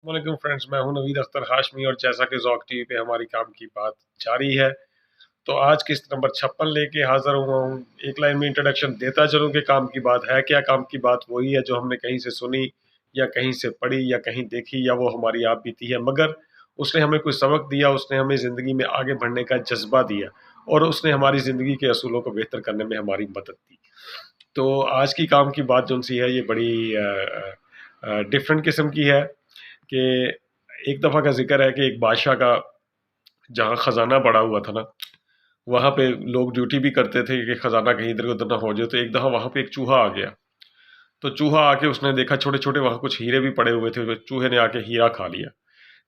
वालेकुम फ्रेंड्स, मैं हूं नवीद अख्तर हाशमी और जैसा कि ज़ौक टीवी पे हमारी काम की बात जारी है, तो आज किस्त नंबर 56 लेके हाजिर हुआ हूं। एक लाइन में इंट्रोडक्शन देता चलूं कि काम की बात है क्या। काम की बात वही है जो हमने कहीं से सुनी या कहीं से पढ़ी या कहीं देखी या वो हमारी आप बीती है, मगर उसने हमें कोई सबक दिया, उसने हमें ज़िंदगी में आगे बढ़ने का जज्बा दिया और उसने हमारी ज़िंदगी के असूलों को बेहतर करने में हमारी मदद दी। तो आज की काम की बात जो सी है ये बड़ी डिफरेंट किस्म की है कि एक दफ़ा का ज़िक्र है कि एक बादशाह का जहाँ ख़ज़ाना पड़ा हुआ था ना, वहाँ पे लोग ड्यूटी भी करते थे कि ख़ज़ाना कहीं इधर-उधर ना हो जाए। तो एक दफ़ा वहाँ पे एक चूहा आ गया। तो चूहा आके उसने देखा छोटे-छोटे वहाँ कुछ हीरे भी पड़े हुए थे, तो चूहे ने आके हीरा खा लिया।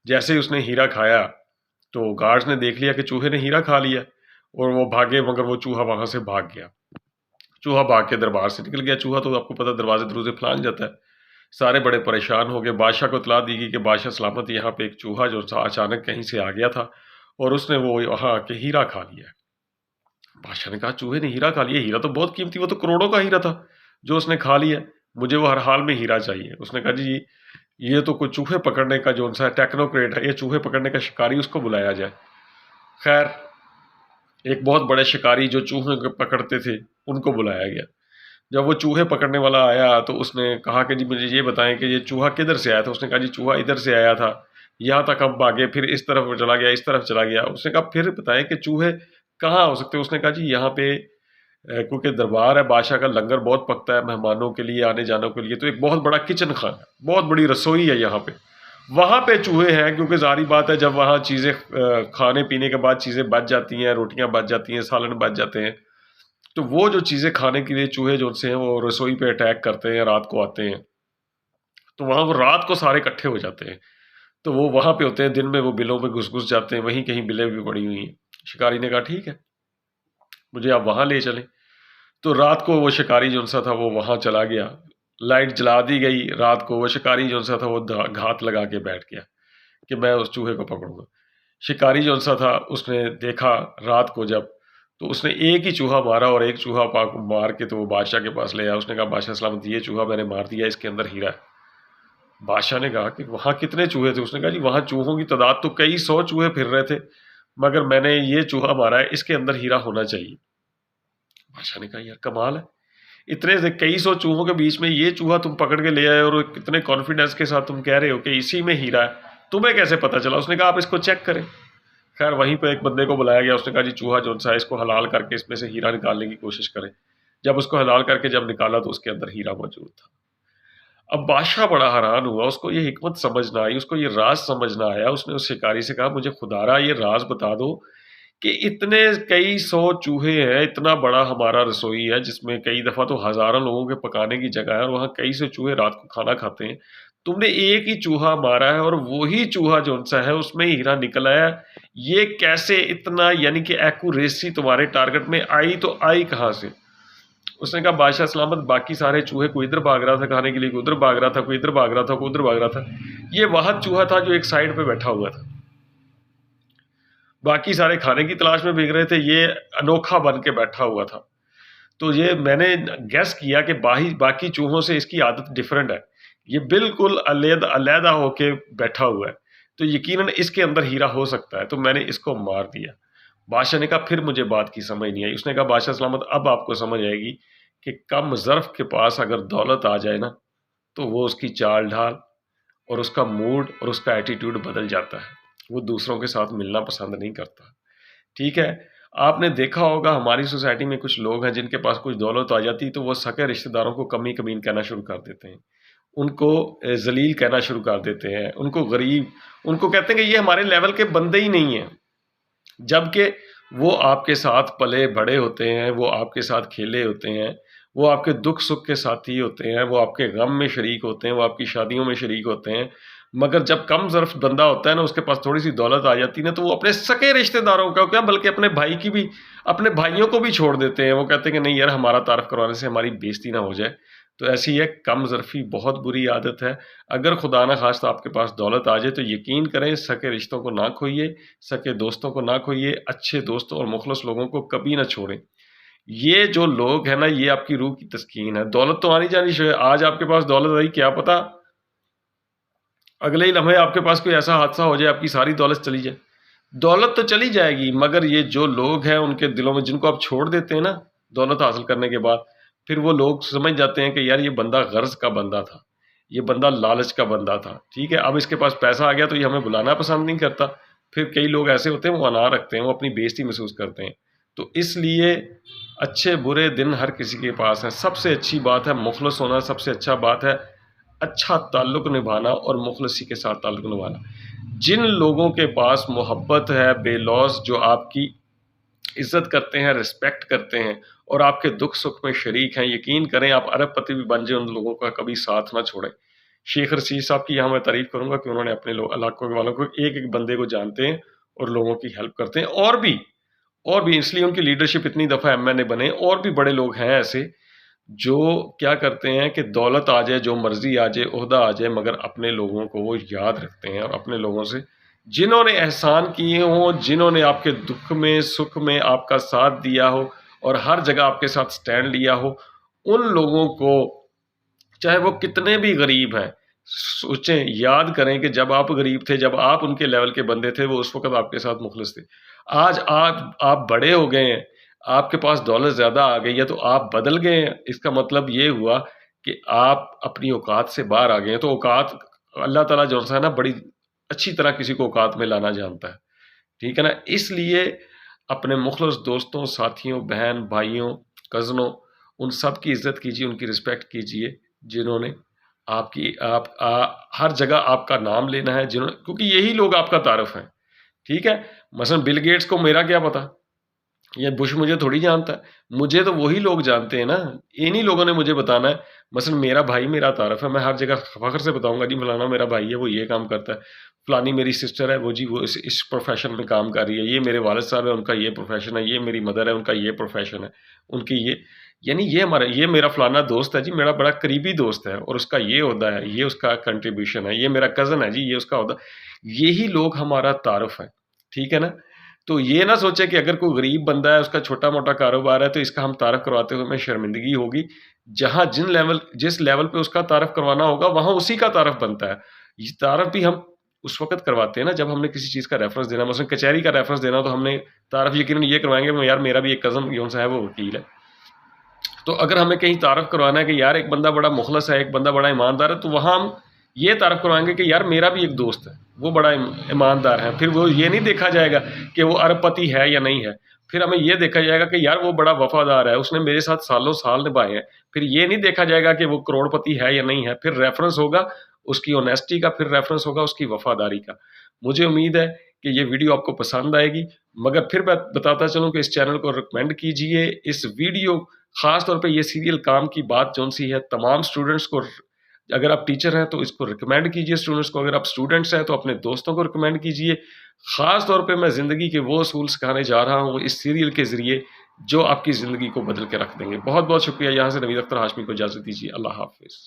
जैसे ही उसने हीरा खाया, तो गार्ड्स ने देख लिया कि चूहे ने हीरा खा लिया और वो भागे, मगर वो चूहा वहाँ से भाग गया। चूहा भाग के दरबार से निकल गया। चूहा तो आपको पता है दरवाजे-दरवाज़े फलांग जाता है। सारे बड़े परेशान हो गए। बादशाह को इत्तला दी गई कि बादशाह सलामत यहाँ पे एक चूहा जो था अचानक कहीं से आ गया था और उसने वो वहाँ आके हीरा खा लिया है। बादशाह ने कहा चूहे ने हीरा खा लिया? हीरा तो बहुत कीमती, वो तो करोड़ों का हीरा था जो उसने खा लिया। मुझे वो हर हाल में हीरा चाहिए। उसने कहा जी ये तो कोई चूहे पकड़ने का जो सा टेक्नोक्रेट है, ये चूहे पकड़ने का शिकारी, उसको बुलाया जाए। खैर एक बहुत बड़े शिकारी जो चूहे पकड़ते थे उनको बुलाया गया। जब वो चूहे पकड़ने वाला आया तो उसने कहा कि जी मुझे ये बताएं कि ये चूहा किधर से आया था। उसने कहा जी चूहा इधर से आया था, यहाँ तक हम भागे, फिर इस तरफ चला गया, इस तरफ चला गया। उसने कहा फिर बताएं कि चूहे कहाँ हो सकते हैं। उसने कहा जी यहाँ पे क्योंकि दरबार है, बादशाह का लंगर बहुत पकता है मेहमानों के लिए, आने जाने के लिए, तो एक बहुत बड़ा किचन खाना है, बहुत बड़ी रसोई है यहाँ पे। वहाँ पे चूहे हैं क्योंकि ज़ाहिर बात है जब वहाँ चीज़ें खाने पीने के बाद चीज़ें बच जाती हैं, रोटियाँ बच जाती हैं, सालन बच जाते हैं, तो वो जो चीज़ें खाने के लिए चूहे जो से हैं वो रसोई पे अटैक करते हैं, रात को आते हैं। तो वहाँ वो रात को सारे इकट्ठे हो जाते हैं। तो वो वहाँ पे होते हैं, दिन में वो बिलों में घुस-घुस जाते हैं, वहीं कहीं बिलें भी पड़ी हुई हैं। शिकारी ने कहा ठीक है, मुझे आप वहाँ ले चलें। तो रात को वो शिकारी जो-सा था वो वहाँ चला गया। लाइट जला दी गई रात को, वो शिकारी जो-सा था वो घात लगा के बैठ गया कि मैं उस चूहे को पकड़ूँगा। शिकारी जो-सा था उसने देखा रात को जब, तो उसने एक ही चूहा मारा और एक चूहा मार के तो वो बादशाह के पास ले आया। उसने कहा बादशाह सलामत ये चूहा मैंने मार दिया, इसके अंदर हीरा है। बादशाह ने कहा कि वहाँ कितने चूहे थे? उसने कहा जी वहाँ चूहों की तादाद तो कई 100 चूहे फिर रहे थे, मगर मैंने ये चूहा मारा है, इसके अंदर हीरा होना चाहिए। बादशाह ने कहा यार कमाल है, इतने से कई 100 चूहों के बीच में ये चूहा तुम पकड़ के ले आए और कितने कॉन्फिडेंस के साथ तुम कह रहे हो कि इसी में हीरा है, तुम्हें कैसे पता चला? उसने कहा आप इसको चेक करें। खैर वहीं पे एक बंदे को बुलाया गया। उसने कहा जी चूहा जो सा है इसको हलाल करके इसमें से हीरा निकालने की कोशिश करें। जब उसको हलाल करके जब निकाला तो उसके अंदर हीरा मौजूद था। अब बादशाह बड़ा हैरान हुआ, उसको ये हिकमत समझ ना आई, उसको ये राज समझ ना आया। उसने उस शिकारी से कहा मुझे खुदारा ये राज बता दो कि इतने कई 100 चूहे हैं, इतना बड़ा हमारा रसोई है जिसमें कई दफ़ा तो हज़ारों लोगों के पकाने की जगह है और वहाँ कई से चूहे रात को खाना खाते हैं। तुमने एक ही चूहा मारा है और वही चूहा जौन-सा है उसमें हीरा निकल आया। ये कैसे इतना यानी कि एक्यूरेसी तुम्हारे टारगेट में आई तो आई कहाँ से? उसने कहा बादशाह सलामत बाकी सारे चूहे कोई इधर भाग रहा था खाने के लिए, कोई उधर भाग रहा था, कोई इधर भाग रहा था, कोई उधर भाग रहा था। ये वह चूहा था जो एक साइड पे बैठा हुआ था। बाकी सारे खाने की तलाश में भीग रहे थे, ये अनोखा बन के बैठा हुआ था। तो ये मैंने गेस किया कि बाकी चूहों से इसकी आदत डिफरेंट है। ये बिल्कुल अलहदा होके बैठा हुआ है, तो यकीनन इसके अंदर हीरा हो सकता है, तो मैंने इसको मार दिया। बादशाह ने कहा फिर मुझे बात की समझ नहीं आई। उसने कहा बादशाह सलामत अब आपको समझ आएगी कि कम ज़र्फ़ के पास अगर दौलत आ जाए ना, तो वो उसकी चाल-ढाल और उसका मूड और उसका एटीट्यूड बदल जाता है। वो दूसरों के साथ मिलना पसंद नहीं करता। ठीक है, आपने देखा होगा हमारी सोसाइटी में कुछ लोग हैं जिनके पास कुछ दौलत आ जाती है तो वो सगे रिश्तेदारों को कमी कमीन कहना शुरू कर देते हैं। उनको ज़लील कहना शुरू कर देते हैं, उनको गरीब, उनको कहते हैं कि ये हमारे लेवल के बंदे ही नहीं हैं। जबकि वो आपके साथ पले-बड़े होते हैं, वो आपके साथ खेले होते हैं, वो आपके दुख-सुख के साथी होते हैं, वो आपके गम में शरीक होते हैं, वो आपकी शादियों में शरीक होते हैं। मगर जब कम ज़र्फ़ बंदा होता है ना, उसके पास थोड़ी-सी दौलत आ जाती है ना, तो वो अपने सगे रिश्तेदारों का क्या बल्कि अपने भाई की भी अपने भाइयों को भी छोड़ देते हैं। वो कहते हैं कि नहीं यार हमारा तारफ़ करवाने से हमारी बेइज़्ती ना हो जाए। तो ऐसी है कम ज़र्फ़ी बहुत बुरी आदत है। अगर खुदा ना ख़ास्ता आपके पास दौलत आ जाए तो यकीन करें सगे रिश्तों को ना खोइए, सगे दोस्तों को ना खोइए, अच्छे दोस्तों और मुख़लस लोगों को कभी ना छोड़ें। ये जो लोग हैं ना, ये आपकी रूह की तस्कीन है। दौलत तो आनी जानी चाहिए। आज आपके पास दौलत आई, क्या पता اگلے ہی لمحے آپ کے پاس کوئی ایسا حادثہ ہو جائے، آپ کی ساری دولت چلی جائے. دولت تو چلی جائے گی، مگر یہ جو لوگ ہیں ان کے دلوں میں، جن کو آپ چھوڑ دیتے ہیں نا دولت حاصل کرنے کے بعد، پھر وہ لوگ سمجھ جاتے ہیں کہ یار یہ بندہ غرض کا بندہ تھا، یہ بندہ لالچ کا بندہ تھا. ٹھیک ہے، اب اس کے پاس پیسہ آ گیا تو یہ ہمیں بلانا پسند نہیں کرتا. پھر کئی لوگ ایسے ہوتے ہیں وہ انا رکھتے ہیں، وہ اپنی بےزتی محسوس کرتے ہیں. تو اس لیے اچھے برے دن ہر کسی کے پاس ہیں. سب سے اچھی بات ہے مخلص ہونا، سب سے اچھا بات ہے اچھا تعلق نبھانا اور مخلصی کے ساتھ تعلق نبھانا. جن لوگوں کے پاس محبت ہے بے لوث، جو آپ کی عزت کرتے ہیں، رسپیکٹ کرتے ہیں اور آپ کے دکھ سکھ میں شریک ہیں، یقین کریں آپ ارب پتی بھی بن جائیں، ان لوگوں کا کبھی ساتھ نہ چھوڑیں. شیخ رشید صاحب کی یہاں میں تعریف کروں گا کہ انہوں نے اپنے علاقوں والوں کو ایک ایک بندے کو جانتے ہیں اور لوگوں کی ہیلپ کرتے ہیں. اور بھی اس لیے ان کی لیڈرشپ اتنی دفعہ ایم این اے بنے. اور بھی بڑے لوگ ہیں ایسے جو کیا کرتے ہیں کہ دولت آ جائے، جو مرضی آ جائے، عہدہ آ جائے، مگر اپنے لوگوں کو وہ یاد رکھتے ہیں، اور اپنے لوگوں سے جنہوں نے احسان کیے ہوں، جنہوں نے آپ کے دکھ میں سکھ میں آپ کا ساتھ دیا ہو اور ہر جگہ آپ کے ساتھ سٹینڈ لیا ہو، ان لوگوں کو چاہے وہ کتنے بھی غریب ہیں، سوچیں، یاد کریں کہ جب آپ غریب تھے، جب آپ ان کے لیول کے بندے تھے، وہ اس وقت آپ کے ساتھ مخلص تھے. آج آپ بڑے ہو گئے ہیں، آپ کے پاس دولت زیادہ آ گئی ہے تو آپ بدل گئے ہیں. اس کا مطلب یہ ہوا کہ آپ اپنی اوقات سے باہر آ گئے ہیں. تو اوقات اللہ تعالیٰ جو ہے نا بڑی اچھی طرح کسی کو اوقات میں لانا جانتا ہے. ٹھیک ہے نا. اس لیے اپنے مخلص دوستوں، ساتھیوں، بہن بھائیوں، کزنوں، ان سب کی عزت کیجیے، ان کی رسپیکٹ کیجیے جنہوں نے ہر جگہ آپ کا نام لینا ہے، کیونکہ یہی لوگ آپ کا تعارف ہیں. ٹھیک ہے. مثلا بل گیٹس کو میرا کیا پتا، یہ بش مجھے تھوڑی جانتا ہے، مجھے تو وہی لوگ جانتے ہیں نا، انہی لوگوں نے مجھے بتانا ہے. مثلا میرا بھائی میرا تعارف ہے، میں ہر جگہ فخر سے بتاؤں گا جی فلانا میرا بھائی ہے، وہ یہ کام کرتا ہے، فلانی میری سسٹر ہے، وہ جی وہ اس پروفیشن میں کام کر رہی ہے، یہ میرے والد صاحب ہے، ان کا یہ پروفیشن ہے، یہ میری مدر ہے، ان کا یہ پروفیشن ہے، ان کی یہ، یعنی یہ میرا فلانا دوست ہے جی، میرا بڑا قریبی دوست ہے اور اس کا یہ عہدہ ہے، یہ اس کا کنٹریبیوشن ہے، یہ میرا کزن ہے جی، یہ اس کا عہدہ. یہی لوگ ہمارا تعارف ہے. ٹھیک ہے نا. تو یہ نہ سوچے کہ اگر کوئی غریب بندہ ہے، اس کا چھوٹا موٹا کاروبار ہے، تو اس کا ہم تعارف کرواتے ہوئے ہمیں شرمندگی ہوگی. جہاں جس لیول پہ اس کا تعارف کروانا ہوگا وہاں اسی کا تعارف بنتا ہے. یہ تعارف بھی ہم اس وقت کرواتے ہیں نا جب ہم نے کسی چیز کا ریفرنس دینا، مثلا کچہری کا ریفرنس دینا، تو ہم نے تعارف یقیناً یہ کروائیں گے یار میرا بھی ایک کزن یون سا ہے وہ وکیل ہے. تو اگر ہمیں کہیں تعارف کروانا ہے کہ یار ایک بندہ بڑا مخلص ہے، ایک بندہ بڑا ایماندار ہے، تو وہاں ہم یہ تعارف کروائیں گے کہ یار میرا بھی ایک دوست ہے، وہ بڑا ایماندار ہے. پھر وہ یہ نہیں دیکھا جائے گا کہ وہ ارب پتی ہے یا نہیں ہے، پھر ہمیں یہ دیکھا جائے گا کہ یار وہ بڑا وفادار ہے، اس نے میرے ساتھ سالوں سال نبھائے ہیں. پھر یہ نہیں دیکھا جائے گا کہ وہ کروڑ پتی ہے یا نہیں ہے، پھر ریفرنس ہوگا اس کی اونیسٹی کا، پھر ریفرنس ہوگا اس کی وفاداری کا. مجھے امید ہے کہ یہ ویڈیو آپ کو پسند آئے گی، مگر پھر میں بتاتا چلوں کہ اس چینل کو ریکمینڈ کیجئے. اس ویڈیو خاص طور پہ یہ سیریل کام کی بات جون سی ہے تمام سٹوڈنٹس کو، اگر آپ ٹیچر ہیں تو اس کو ریکمینڈ کیجئے اسٹوڈنٹس کو، اگر آپ اسٹوڈنٹس ہیں تو اپنے دوستوں کو ریکمینڈ کیجئے. خاص طور پہ میں زندگی کے وہ اصول سکھانے جا رہا ہوں اس سیریل کے ذریعے جو آپ کی زندگی کو بدل کے رکھ دیں گے. بہت بہت شکریہ. یہاں سے نوید اختر ہاشمی کو اجازت دیجیے. اللہ حافظ.